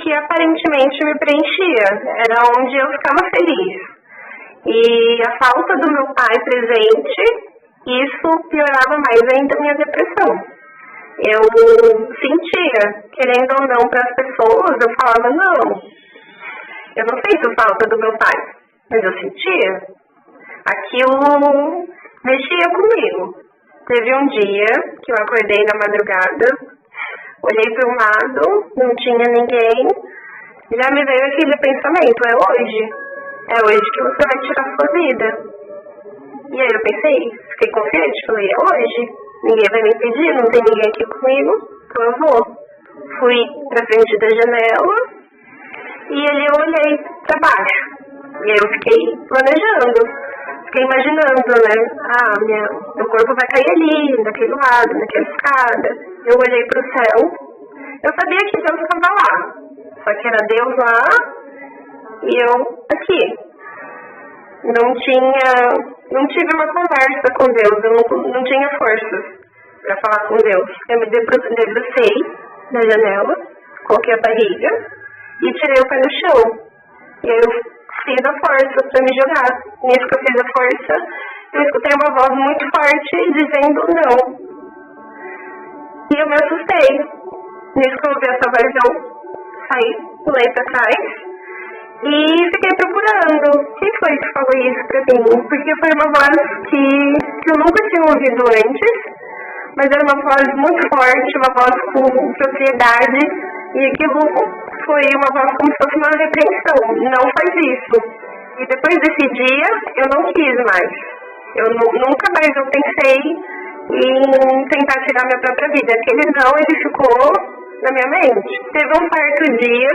que aparentemente me preenchia, era onde eu ficava feliz. E a falta do meu pai presente, isso piorava mais ainda a minha depressão. Eu sentia, querendo ou não, para as pessoas, eu falava, não, eu não sinto falta do meu pai, mas eu sentia. Aquilo mexia comigo. Teve um dia que eu acordei na madrugada, olhei para um lado, não tinha ninguém, já me veio aquele pensamento, é hoje que você vai tirar a sua vida. E aí eu pensei, fiquei confiante, falei, é hoje, ninguém vai me impedir, não tem ninguém aqui comigo, então eu vou. Fui pra frente da janela e ali eu olhei para baixo. E aí eu fiquei planejando. Fiquei imaginando, né? Meu corpo vai cair ali, daquele lado, naquela escada. Eu olhei pro céu. Eu sabia que Deus estava lá. Só que era Deus lá e eu aqui. Não tive uma conversa com Deus. Eu não tinha forças para falar com Deus. Eu me debrucei na janela, coloquei a barriga e tirei o pé no chão. E aí eu fiz a força para me jogar. Nisso que eu fiz a força, eu escutei uma voz muito forte dizendo não. E eu me assustei. Nisso que eu ouvi essa voz, eu saí, pulei para trás e fiquei procurando. Quem foi que falou isso para mim? Porque foi uma voz que eu nunca tinha ouvido antes, mas era uma voz muito forte, uma voz com propriedade, e aquilo foi uma voz como se fosse uma repreensão. Não faz isso. E depois desse dia, eu não quis mais. Nunca mais eu pensei em tentar tirar minha própria vida. Aquele não, ele ficou na minha mente. Teve um certo dia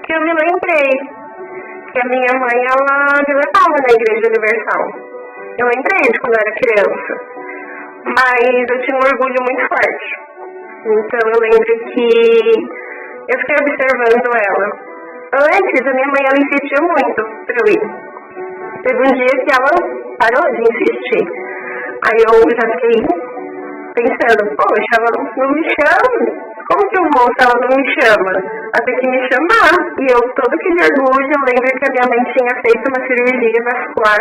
que eu me lembrei que a minha mãe, ela me levava na Igreja Universal. Eu lembrei de quando eu era criança. Mas eu tinha um orgulho muito forte. Então eu lembro que eu fiquei observando ela. Antes, a minha mãe, ela insistia muito pra eu ir. Teve um dia que ela parou de insistir. Aí eu já fiquei pensando, poxa, ela não me chama. Como que eu vou se ela não me chama? Ela tem que me chamar. E eu, todo aquele orgulho, eu lembro que a minha mãe tinha feito uma cirurgia vascular.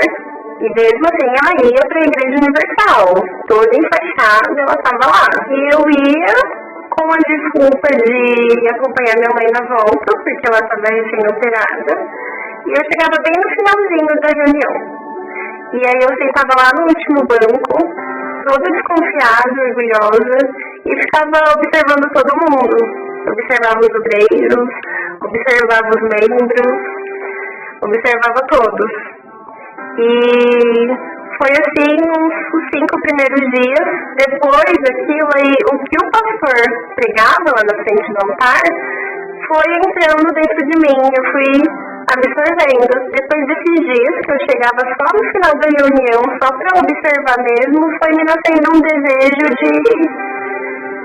E mesmo assim, ela ia para a Igreja Universal, toda enfaixada, ela estava lá. E eu ia com a desculpa de acompanhar minha mãe na volta, porque ela estava recém-operada. E eu chegava bem no finalzinho da reunião. E aí eu sentava lá no último banco, toda desconfiada, orgulhosa, e ficava observando todo mundo. Observava os obreiros, observava os membros, observava todos. E foi assim os 5 primeiros dias. Depois daquilo aí, o que o pastor pregava lá na frente do altar foi entrando dentro de mim. Eu fui absorvendo. Depois desses dias que eu chegava só no final da reunião, só para observar mesmo, foi me nascendo um desejo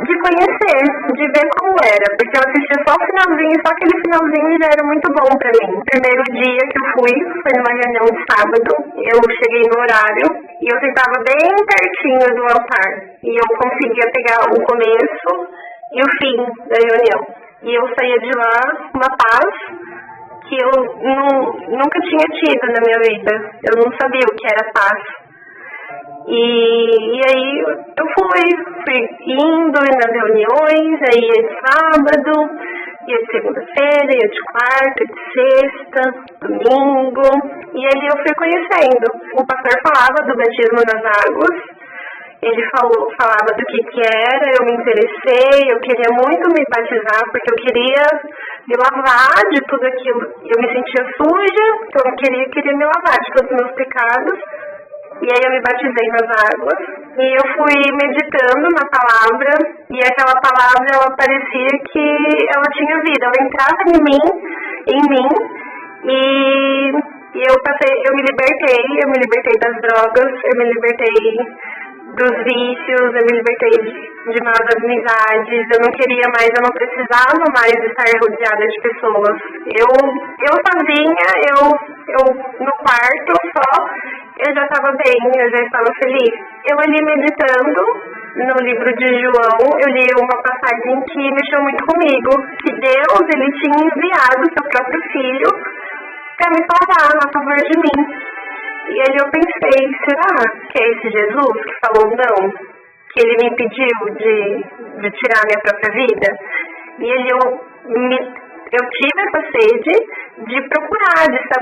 de conhecer, de ver como era, porque eu assistia só o finalzinho, só aquele finalzinho já era muito bom pra mim. O primeiro dia que eu fui, foi numa reunião de sábado, eu cheguei no horário e eu sentava bem pertinho do altar, e eu conseguia pegar o começo e o fim da reunião. E eu saía de lá com uma paz que eu nunca tinha tido na minha vida. Eu não sabia o que era paz. E aí eu fui indo nas reuniões, aí ia de sábado, ia de segunda-feira, ia de quarta, de sexta, domingo, e ali eu fui conhecendo. O pastor falava do batismo nas águas, ele falava do que era, eu me interessei, eu queria muito me batizar, porque eu queria me lavar de tudo aquilo. Eu me sentia suja, então eu queria me lavar de todos os meus pecados. E aí eu me batizei nas águas e eu fui meditando na palavra e aquela palavra, ela parecia que ela tinha vida, ela entrava em mim e eu me libertei das drogas, eu me libertei dos vícios, eu me libertei de más amizades, eu não queria mais, eu não precisava mais estar rodeada de pessoas. Eu sozinha, eu no quarto só, eu já estava bem, eu já estava feliz. Eu ali meditando no livro de João, eu li uma passagem que mexeu muito comigo, que Deus, ele tinha enviado seu próprio filho para me salvar a favor de mim. E aí eu pensei, será que é esse Jesus que falou não? Que ele me impediu de tirar a minha própria vida? E aí eu tive essa sede de procurar, de